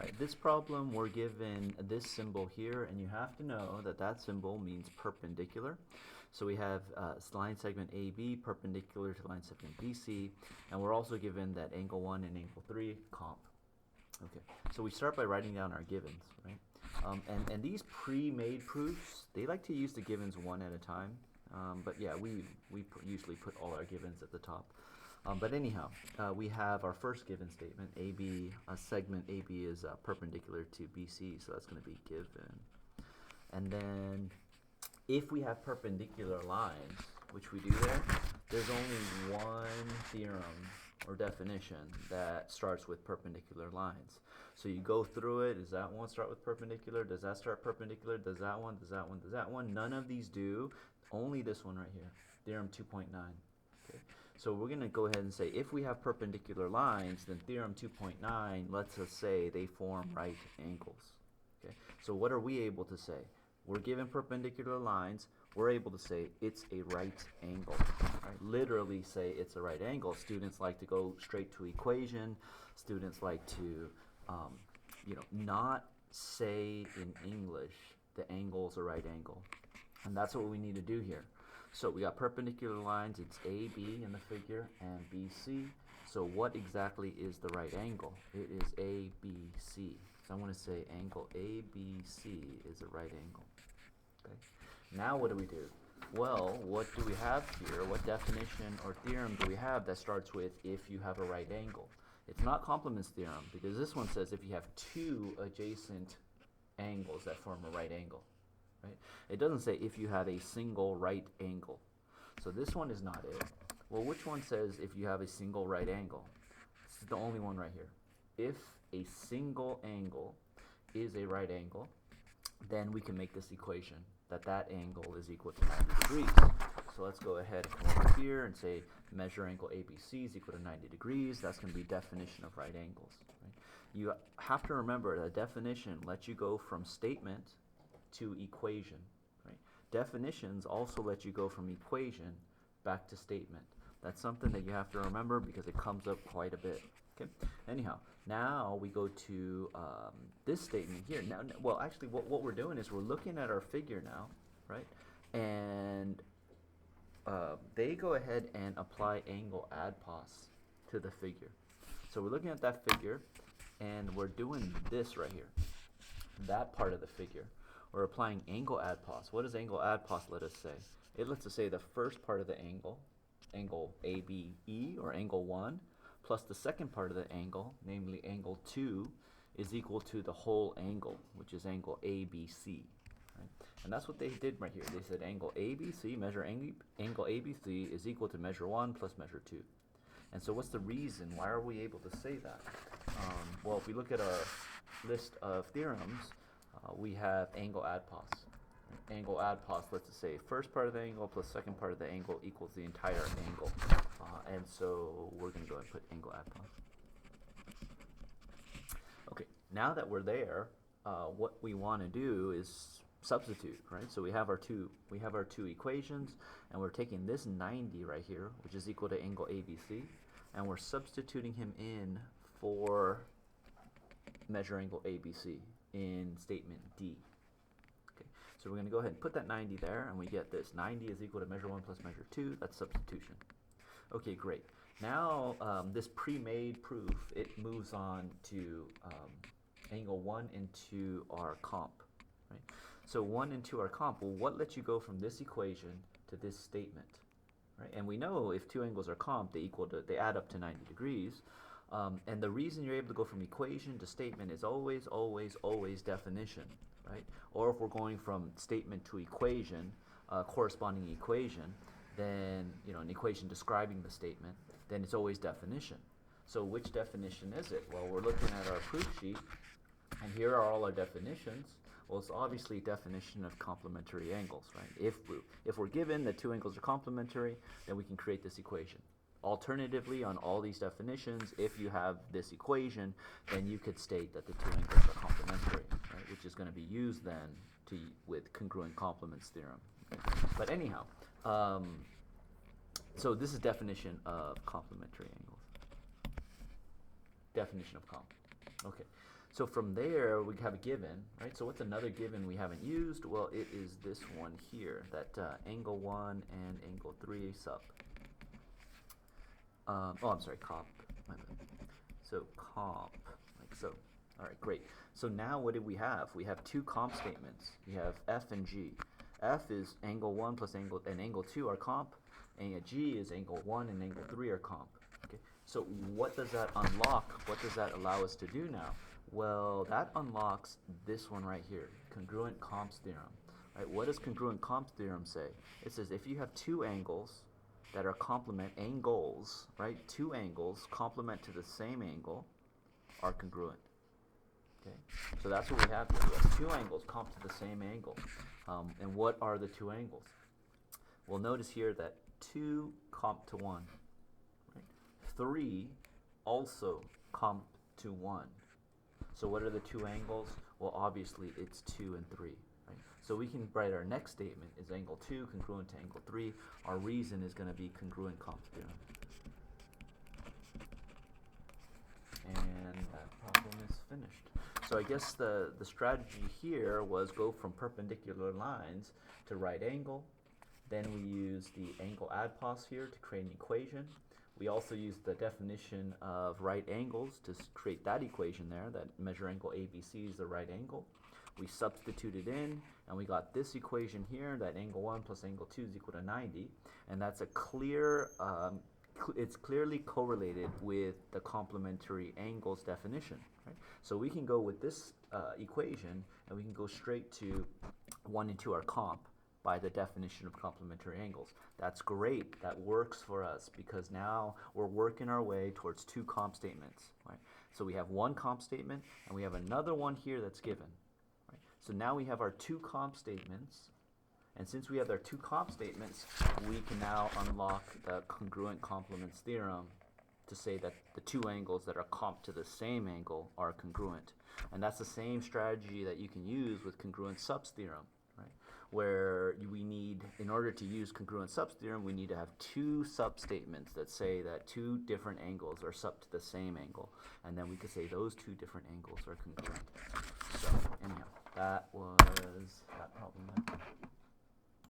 right, this problem we're given this symbol here, and you have to know that that symbol means perpendicular. So we have line segment AB perpendicular to line segment BC, and we're also given that angle 1 and angle 3 comp. Okay, so we start by writing down our givens, right? And these pre-made proofs, they like to use the givens one at a time, but yeah, we usually put all our givens at the top. But anyhow, we have our first given statement, AB, segment AB is perpendicular to BC, so that's going to be given. And then if we have perpendicular lines, which we do there, there's only one theorem or definition that starts with perpendicular lines. So you go through it. Does that one start with perpendicular? Does that start perpendicular? Does that one? Does that one? Does that one? None of these do. Only this one right here, theorem 2.9. Okay. So we're going to go ahead and say if we have perpendicular lines, then theorem 2.9 lets us say they form right angles. Okay. So what are we able to say? We're given perpendicular lines. We're able to say it's a right angle. Right? Literally say it's a right angle. Students like to go straight to equation. Students like to, not say in English the angle's a right angle. And that's what we need to do here. So we got perpendicular lines. It's AB in the figure and BC. So what exactly is the right angle? It is ABC. So I want to say angle ABC is a right angle. Okay. Now what do we do? Well, what do we have here? What definition or theorem do we have that starts with if you have a right angle? It's not complements theorem, because this one says if you have two adjacent angles that form a right angle. Right? It doesn't say if you have a single right angle. So this one is not it. Well, which one says if you have a single right angle? This is the only one right here. If a single angle is a right angle, then we can make this equation that that angle is equal to 90 degrees. So let's go ahead and come over here and say measure angle ABC is equal to 90 degrees. That's going to be definition of right angles. Right? You have to remember that definition lets you go from statement to equation. Right? Definitions also let you go from equation back to statement. That's something that you have to remember because it comes up quite a bit. Okay. Anyhow, now we go to this statement here. Now, well, actually, what we're doing is we're looking at our figure now, right? And they go ahead and apply angle adpos to the figure. So we're looking at that figure, and we're doing this right here, that part of the figure. We're applying angle adpos. What does angle adpos let us say? It lets us say the first part of the angle, angle ABE, or angle 1, plus the second part of the angle, namely angle 2, is equal to the whole angle, which is angle ABC. Right? And that's what they did right here. They said angle ABC, measure angle ABC is equal to measure 1 plus measure 2. And so what's the reason? Why are we able to say that? Well, if we look at our list of theorems, we have angle adpos. Angle adpos lets us say first part of the angle plus second part of the angle equals the entire angle. And so we're going to go ahead and put angle adpos. Okay, now that we're there, what we want to do is substitute, right? So we have our two equations, and we're taking this 90 right here, which is equal to angle ABC, and we're substituting him in for measure angle ABC in statement D. Okay, so we're going to go ahead and put that 90 there, and we get this. 90 is equal to measure 1 plus measure 2. That's substitution. Okay, great. Now, this pre-made proof, it moves on to angle 1 and 2 are comp. Right? So 1 and 2 are comp. Well, what lets you go from this equation to this statement? Right? And we know if two angles are comp, they add up to 90 degrees. And the reason you're able to go from equation to statement is always, always, always definition. Right? Or if we're going from statement to equation, corresponding equation, then an equation describing the statement, then it's always definition. So which definition is it? Well, we're looking at our proof sheet, and here are all our definitions. Well, it's obviously definition of complementary angles, right? If we're given that two angles are complementary, then we can create this equation. Alternatively, on all these definitions, if you have this equation, then you could state that the two angles are complementary, right? Which is going to be used then with congruent complements theorem. Okay? But anyhow, so this is definition of complementary angles. Definition of comp. Okay. So from there, we have a given, right? So what's another given we haven't used? Well, it is this one here, that angle 1 and angle 3 sup. Oh, I'm sorry, comp. So comp, like so. All right, great. So now what do we have? We have two comp statements. We have f and g. F is angle 1 plus angle 2 are comp, and g is angle 1 and angle 3 are comp. Okay. So what does that unlock? What does that allow us to do now? Well, that unlocks this one right here, congruent comps theorem. Right? What does congruent comps theorem say? It says if you have two angles that are complement angles, right? Two angles complement to the same angle are congruent. Okay, so that's what we have here. We have two angles comp to the same angle. And what are the two angles? Well, notice here that 2 comp to 1. Right? 3 also comp to 1. So what are the two angles? Well, obviously it's 2 and 3. Right? So we can write our next statement is angle 2 congruent to angle 3. Our reason is going to be congruent comps theorem. And that problem is finished. So I guess the strategy here was go from perpendicular lines to right angle. Then we use the angle adpos here to create an equation. We also use the definition of right angles to create that equation there, that measure angle ABC is the right angle. We substituted in, and we got this equation here, that angle 1 plus angle 2 is equal to 90. And that's a clear, it's clearly correlated with the complementary angles definition. Right? So we can go with this equation, and we can go straight to 1 and 2 are comp by the definition of complementary angles. That's great. That works for us because now we're working our way towards two comp statements. Right? So we have one comp statement, and we have another one here that's given. Right? So now we have our two comp statements. And since we have our two comp statements, we can now unlock the congruent complements theorem to say that the two angles that are comp to the same angle are congruent. And that's the same strategy that you can use with congruent subs theorem, right? Where we need, in order to use congruent subs theorem, we need to have two substatements that say that two different angles are sub to the same angle. And then we could say those two different angles are congruent. So anyhow, that was that problem there.